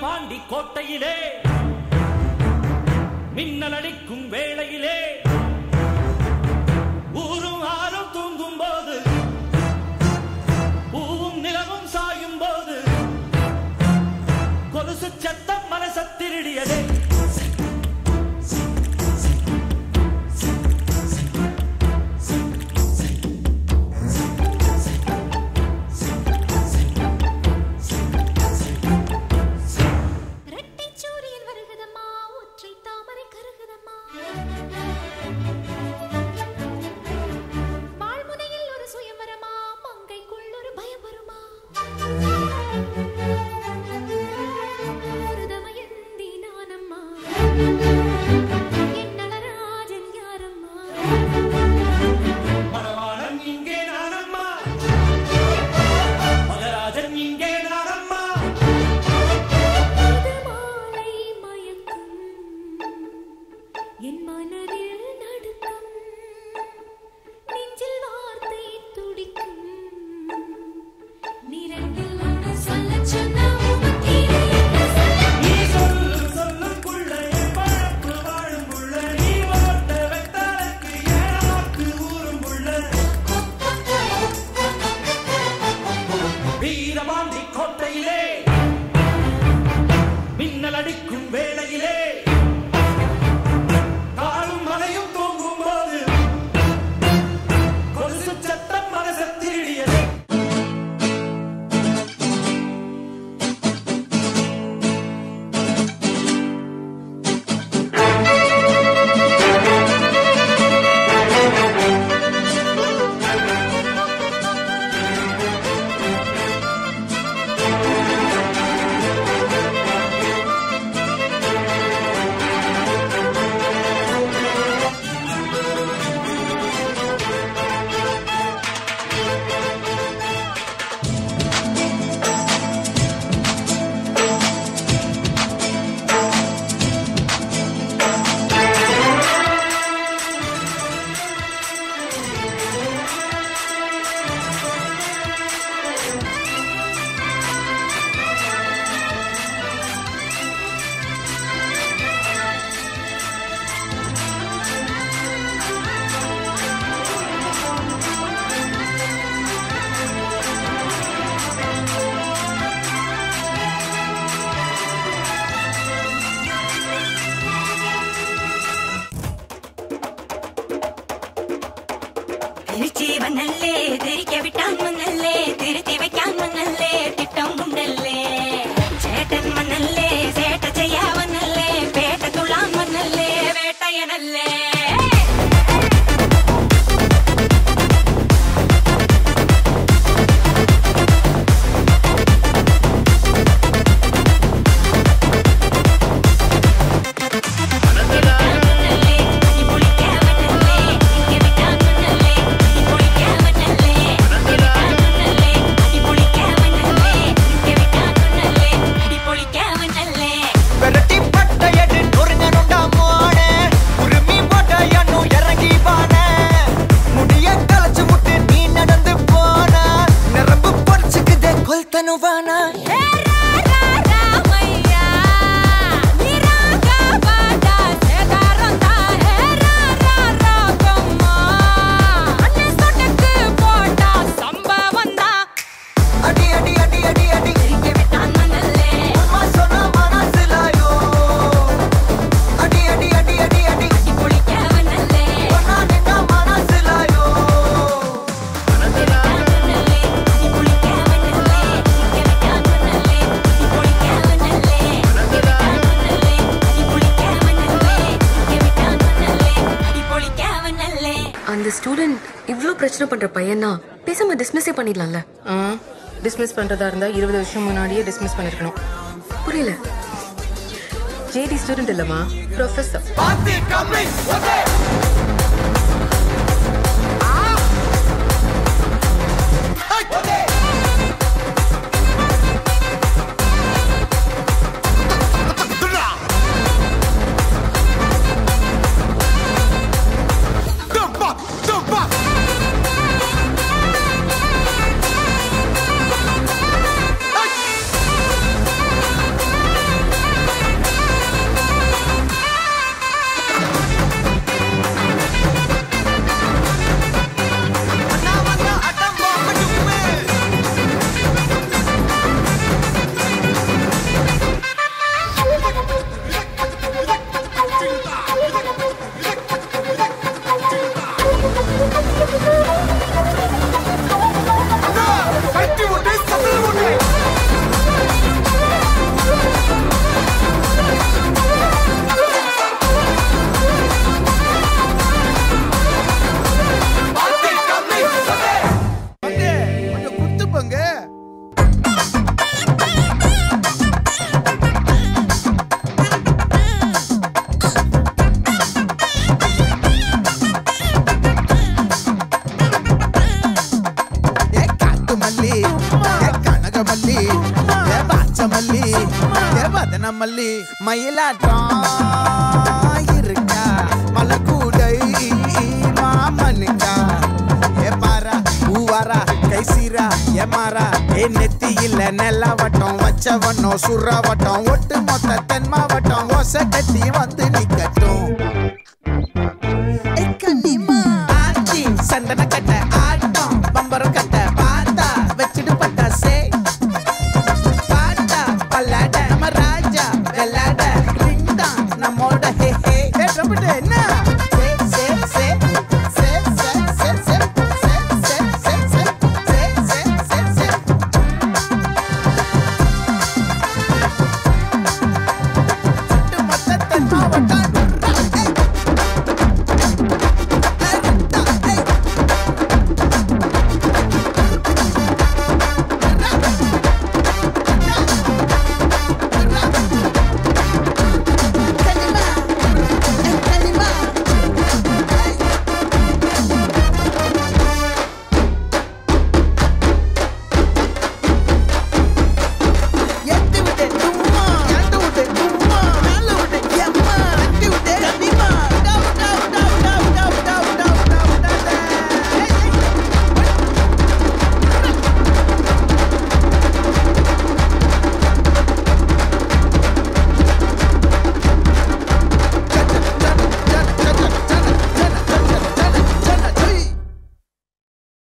வீரபாண்டி கோட்டையிலே மின்னல் அடிக்கும் வேளையிலே ஊரும் ஆறும் தூங்கும் போது பூவும் நிலவும் சாயும் போது கொலுசு சத்தம் மனச திருடியதே. வீரபாண்டி கோட்டையிலே மின்னல் அடிக்கும் வேளையிலே காலும் மலையும் தூங்கும் போது கொலுசு சத்தம் மனச திருடியதே. திருச்சிவனல்லே திரிக்க விட்டான் மண்ணல்லே திருத்தி வைக்கான் மண்ணல்லே திட்டம் உண்டல்லே சேட்டன் மண்ணல்லே சேட்ட செய்யவனல்லே பேட்ட துளான் மண்ணல்லே வேட்டையனல்லே. அந்த ஸ்டூடெண்ட் இவ்ளோ பிரச்சனை பண்ற பையனா பேசாம டிஸ்மிஸே பண்ணிடலாம்ல. டிஸ்மிஸ் பண்றதா இருந்தா 20 வருஷம் முன்னாடியே டிஸ்மிஸ் பண்ணிருக்கணும். புரியல. ஜேடி ஸ்டூடெண்ட் இல்லமா, ப்ரொஃபசர். தேவதன மல்லி மயிலாட்டம் இருக்கா மலக்கூடை மாமனுக்கா ஏ பாரா பூவாரா கைசீரா ஏமாரா ஏ நெத்தி இல்ல நெல்லவட்டம் வச்சவனோ சுறவட்டம் ஒட்டு மொத்த தென் மாவட்டம் ஒச கட்டி வந்து நிக்கட்டும் ஆச்சி சந்தன கட்ட ஆட்டம் பம்பரம் கட்ட பார்த்தா வச்சுட்டு பட்டாசே பாட்டா பல்லாட நம்ம ராஜா வெள்ளாட ரிங் தான் நம்மோட ஹே ஹே என்ன